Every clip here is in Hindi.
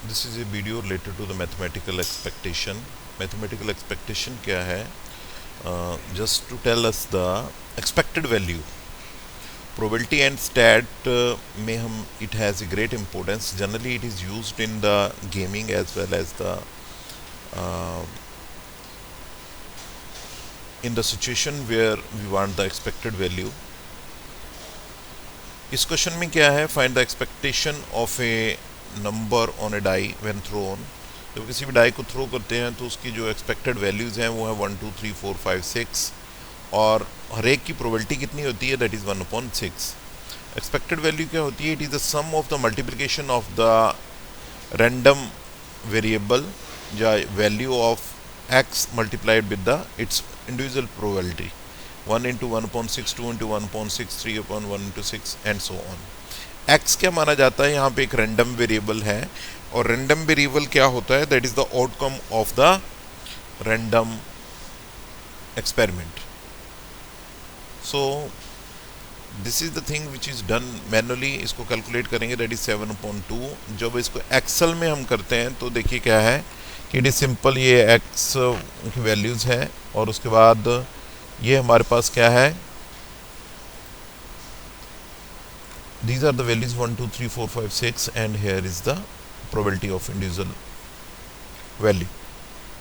This is a video related to the mathematical expectation. Mathematical expectation क्या है? Just to tell us the expected value. Probability and stat में हम it has a great importance. Generally, it is used in the gaming as well as the uh, in the situation where we want the expected value. इस क्वेश्चन में क्या है? Find the expectation of a number on a die when thrown. जब किसी भी डाई को थ्रो करते हैं तो उसकी जो एक्सपेक्टेड वैल्यूज़ हैं वो है 1 2 3 4 5 6 और हर एक की प्रोबेबिलिटी कितनी होती है? That is 1/6. एक्सपेक्टेड वैल्यू क्या होती है? It is the sum of the multiplication of the random variable या value of x multiplied with the its individual probability. 1 into 1/6, 2 into 1/6, 3 upon 1 into 6 and so on. x क्या माना जाता है? यहाँ पे एक रैंडम वेरिएबल है और रैंडम वेरिएबल क्या होता है? That is the outcome of the random experiment. So this is the thing which is done manually. इसको कैलकुलेट करेंगे, दैट इज 7/2. जब इसको एक्सेल में हम करते हैं तो देखिए क्या है कि इट इज सिंपल. ये x की वैल्यूज है और उसके बाद ये हमारे पास क्या है? These are the values 1 2 3 4 5 6 and here is the probability of individual value.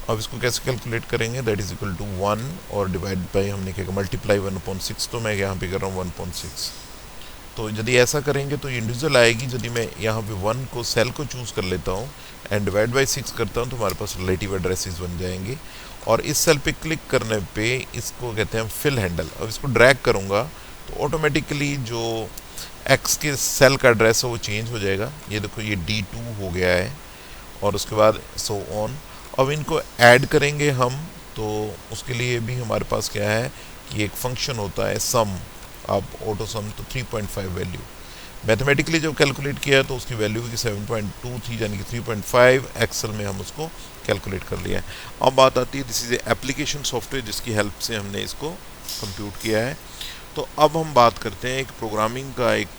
अब इसको कैसे कैलकुलेट करेंगे? दैट इज इक्वल टू 1 और डिवाइड बाई हमने क्या मल्टीप्लाई 1/6. तो मैं यहाँ पे कर रहा हूँ 1/6. तो यदि ऐसा करेंगे तो इंडिविजुअल आएगी. यदि मैं यहाँ पे 1 को सेल को चूज़ कर लेता हूँ एंड डिवाइड बाई 6 करता हूँ तो हमारे पास रिलेटिव एड्रेसेस बन जाएंगे. और इस सेल पे क्लिक करने पे इसको कहते हैं फिल हैंडल. अब इसको ड्रैग करूँगा तो ऑटोमेटिकली जो एक्स के सेल का एड्रेस है वो चेंज हो जाएगा. ये देखो ये D2 हो गया है और उसके बाद सो ऑन. अब इनको ऐड करेंगे हम तो उसके लिए भी हमारे पास क्या है कि एक फंक्शन होता है सम. अब ऑटो सम तो 3.5 वैल्यू मैथमेटिकली जब कैलकुलेट किया तो उसकी वैल्यू की 7.2 थी यानी कि 3.5. एक्सेल में हम उसको कैलकुलेट कर लिया है. अब बात आती है this is a application software जिसकी हेल्प से हमने इसको कंप्यूट किया है. तो अब हम बात करते हैं एक प्रोग्रामिंग का. एक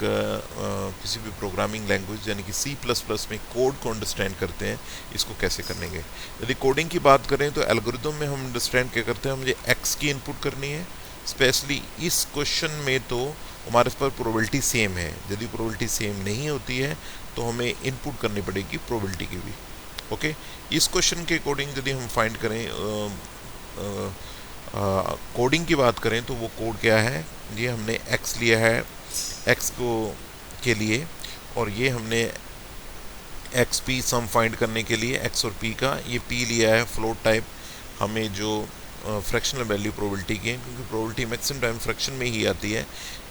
किसी भी प्रोग्रामिंग लैंग्वेज यानी कि C++ में कोड को अंडरस्टैंड करते हैं इसको कैसे करेंगे. यदि कोडिंग की बात करें तो एल्गोरिथम में हम अंडरस्टैंड क्या करते हैं? मुझे एक्स की इनपुट करनी है. स्पेशली इस क्वेश्चन में तो हमारे पास प्रोबेबिलिटी सेम है. यदि प्रोबेबिलिटी सेम नहीं होती है तो हमें इनपुट करनी पड़ेगी प्रोबेबिलिटी की भी. ओके इस क्वेश्चन के अकॉर्डिंग यदि हम फाइंड करें कोडिंग की बात करें तो वो कोड क्या है? ये हमने x लिया है x को के लिए और ये हमने एक्स पी सम फाइंड करने के लिए x और p का ये p लिया है फ्लोट टाइप. हमें जो फ्रैक्शनल वैल्यू प्रोबेबिलिटी की है क्योंकि प्रोबेबिलिटी मैक्सिमम टाइम फ्रैक्शन में ही आती है.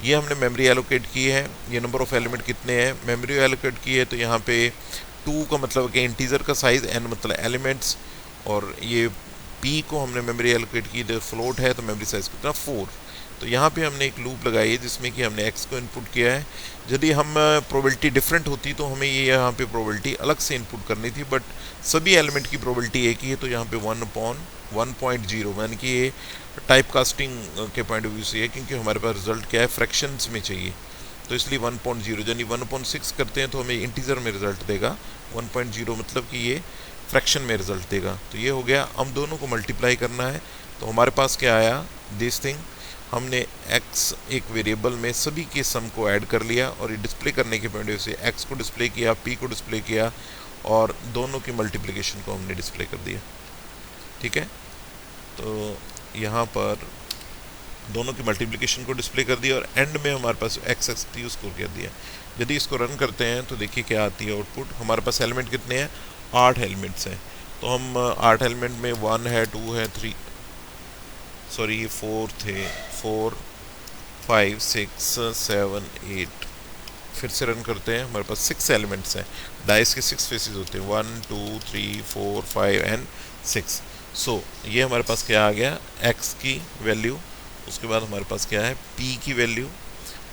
ये हमने मेमोरी एलोकेट की है. ये नंबर ऑफ एलिमेंट कितने हैं मेमोरी एलोकेट की है तो यहाँ पे 2 का मतलब कि इंटीजर का साइज़, n मतलब एलिमेंट्स, और ये p को हमने मेमोरी एलोकेट की तो फ्लोट है तो मेमोरी साइज कितना 4. तो यहाँ पे हमने एक लूप लगाई है जिसमें कि हमने x को इनपुट किया है. यदि हम प्रोबेबिलिटी डिफरेंट होती तो हमें ये यहाँ पे प्रोबेबिलिटी अलग से इनपुट करनी थी. बट सभी एलिमेंट की प्रोबेबिलिटी एक ही है तो यहाँ पे 1/1.0 यानी कि ये टाइप कास्टिंग के पॉइंट ऑफ व्यू से है क्योंकि हमारे पास रिजल्ट क्या है फ्रैक्शंस में चाहिए. तो इसलिए 1.0 यानी 1/6 करते हैं तो हमें इंटीजर में रिजल्ट देगा. 1.0 मतलब कि ये फ्रैक्शन में रिजल्ट देगा. तो ये हो गया. हम दोनों को मल्टीप्लाई करना है तो हमारे पास क्या आया? This thing. हमने x एक वेरिएबल में सभी के सम को ऐड कर लिया और ये डिस्प्ले करने के पॉइंट से x को डिस्प्ले किया, p को डिस्प्ले किया और दोनों की मल्टीप्लिकेशन को हमने डिस्प्ले कर दिया. ठीक है तो यहाँ पर दोनों की मल्टीप्लिकेशन को डिस्प्ले कर दिया और एंड में हमारे पास x थी उसको कर दिया. यदि इसको रन करते हैं तो देखिए क्या आती है आउटपुट. हमारे पास एलिमेंट कितने हैं? 8 एलिमेंट्स हैं. तो हम 8 एलिमेंट में 1 है 2 है 3 सॉरी 4 थे 4 5 6 7 8. फिर से रन करते हैं. हमारे पास 6 एलिमेंट्स हैं. डाइस के 6 फेसेस होते हैं 1 2 3 4 5 एंड 6. सो ये हमारे पास क्या आ गया? x की वैल्यू. उसके बाद हमारे पास क्या है? p की वैल्यू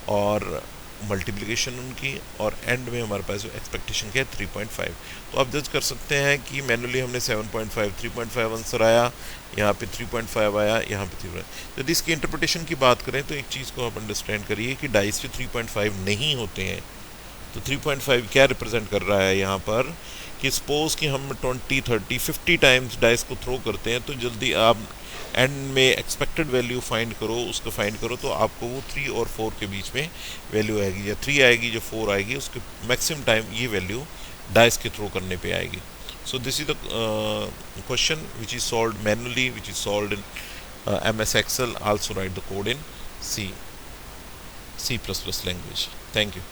और मल्टीप्लिकेशन उनकी और एंड में हमारे पास जो एक्सपेक्टेशन क्या है 3.5. तो आप जज कर सकते हैं कि मैनुअली हमने 7.5 3.5 आंसर आया, यहाँ पे 3.5 आया, यहाँ पे 3. यदि इसकी इंटरप्रिटेशन की बात करें तो एक चीज़ को आप अंडरस्टैंड करिए कि डाइस पे 3.5 नहीं होते हैं. तो 3.5 क्या रिप्रेजेंट कर रहा है यहाँ पर कि सपोज कि हम 20, 30, 50 टाइम्स डाइस को थ्रो करते हैं, तो जल्दी आप एंड में एक्सपेक्टेड वैल्यू फाइंड करो, उसको फाइंड करो, तो आपको वो 3 और 4 के बीच में वैल्यू आएगी, या 3 आएगी जो 4 आएगी, उसके मैक्सिमम टाइम ये वैल्यू डाइस के थ्रो करने पे आएगी. So this is the question which is solved manually, which is solved in MS Excel. Also write the code in C++ language. Thank you.